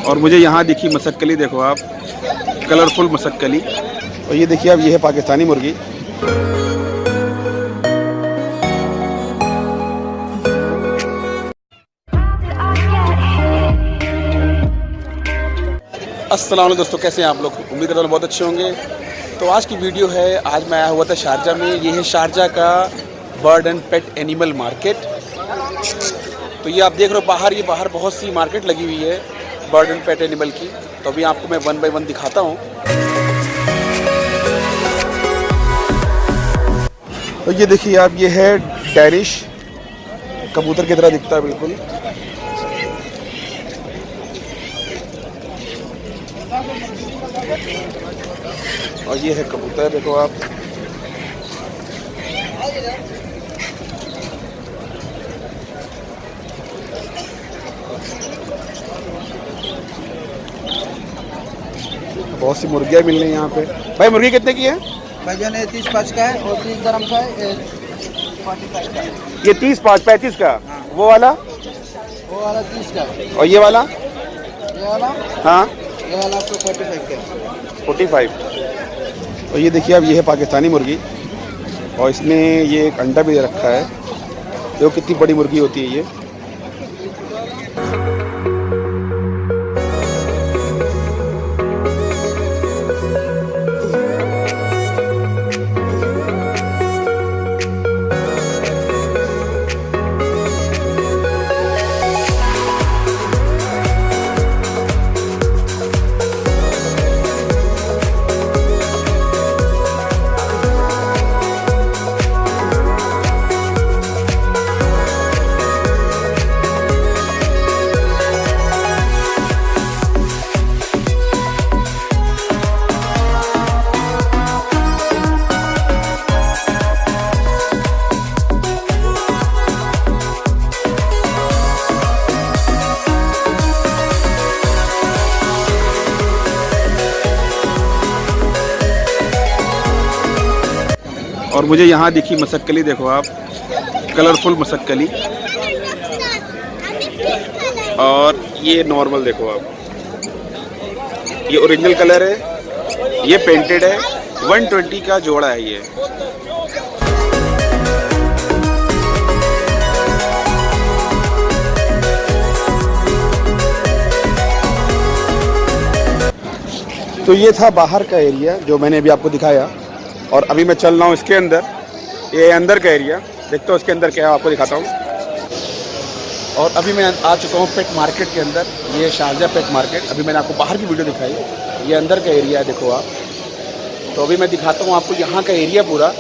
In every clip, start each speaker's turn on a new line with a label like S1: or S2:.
S1: और मुझे यहाँ दिखी मशक्कली, देखो आप, कलरफुल मशक्कली। और ये देखिए अब ये है पाकिस्तानी मुर्गी। अस्सलाम वालेकुम दोस्तों, कैसे हैं आप लोग? उम्मीद करता हूँ बहुत अच्छे होंगे। तो आज की वीडियो है, आज मैं आया हुआ था शारजा में। ये है शारजा का bird and pet animal market. तो ये आप देख रहे हो बाहर, ये बाहर बहुत सी मार्केट लगी हुई है बर्ड एंड पेट एनिमल की। तो अभी आपको मैं 1 बाय 1 दिखाता हूँ। तो ये देखिए आप, ये है डैनिश कबूतर की तरह दिखता है बिल्कुल। और ये है कबूतर, देखो आप। बहुत सी मुर्गियाँ मिल रही हैं यहाँ पे। भाई मुर्गी कितने की है?
S2: भाईजान 30-5 का है और 30 ग्राम का है, 45 का है।
S1: ये 30-35 का।
S2: हाँ।
S1: वो वाला
S2: 30 का है।
S1: और ये वाला? हाँ,
S2: ये वाला आपको 45 का है।
S1: 45। और ये देखिए अब ये है पाकिस्तानी मुर्गी, और इसने ये एक अंडा भी दे रखा है। देखो कितनी बड़ी मुर्गी होती है ये। और मुझे यहाँ दिखी मशक्कली, देखो आप, कलरफुल मशक्कली। और ये नॉर्मल, देखो आप, ये ओरिजिनल कलर है, ये पेंटेड है। 120 का जोड़ा है ये। तो ये था बाहर का एरिया जो मैंने अभी आपको दिखाया, और अभी मैं चल रहा हूँ इसके अंदर। ये अंदर का एरिया, देखते हो इसके अंदर क्या है, आपको दिखाता हूँ। और अभी मैं आ चुका हूँ पेट मार्केट के अंदर। ये शारजा पेट मार्केट। अभी मैंने आपको बाहर की वीडियो दिखाई, ये अंदर का एरिया है, देखो आप। तो अभी मैं दिखाता हूँ आपको यहाँ का एरिया पूरा।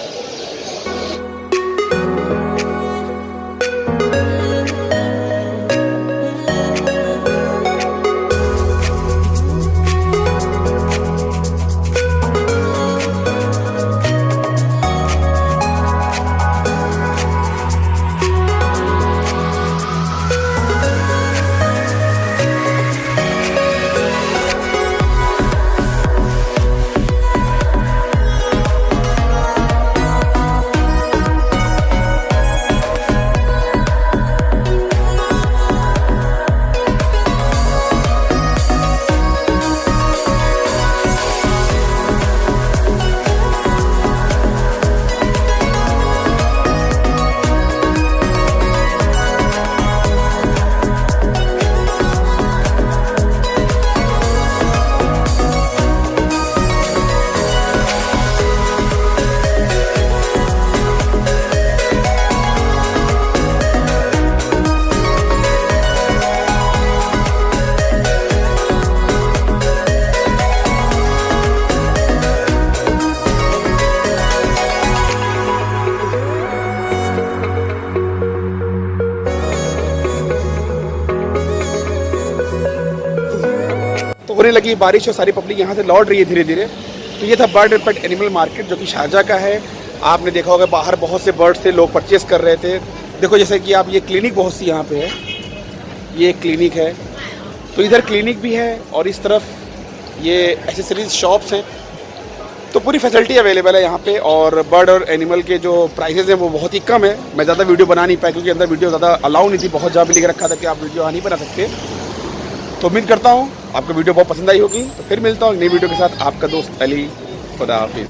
S1: होने लगी बारिश और सारी पब्लिक यहाँ से लौट रही है धीरे धीरे। तो ये था bird and pet animal market जो कि शारजा का है। आपने देखा होगा बाहर बहुत से बर्ड्स थे, लोग परचेस कर रहे थे। देखो जैसे कि आप, ये क्लिनिक बहुत सी यहाँ पे है, ये एक क्लिनिक है। तो इधर क्लिनिक भी है और इस तरफ ये एसेसरीज शॉप्स हैं। तो पूरी फैसिलिटी अवेलेबल है यहाँ पे। और बर्ड और एनिमल के जो प्राइसेस हैं वो बहुत ही कम है। मैं ज़्यादा वीडियो बना नहीं पाया क्योंकि अंदर वीडियो ज़्यादा अलाउ नहीं थी, बहुत ज़्यादा लिख रखा था कि आप वीडियो नहीं बना सकते। तो उम्मीद करता हूँ आपको वीडियो बहुत पसंद आई होगी। तो फिर मिलता हूँ नई वीडियो के साथ, आपका दोस्त अली। खुदा हाफिज़।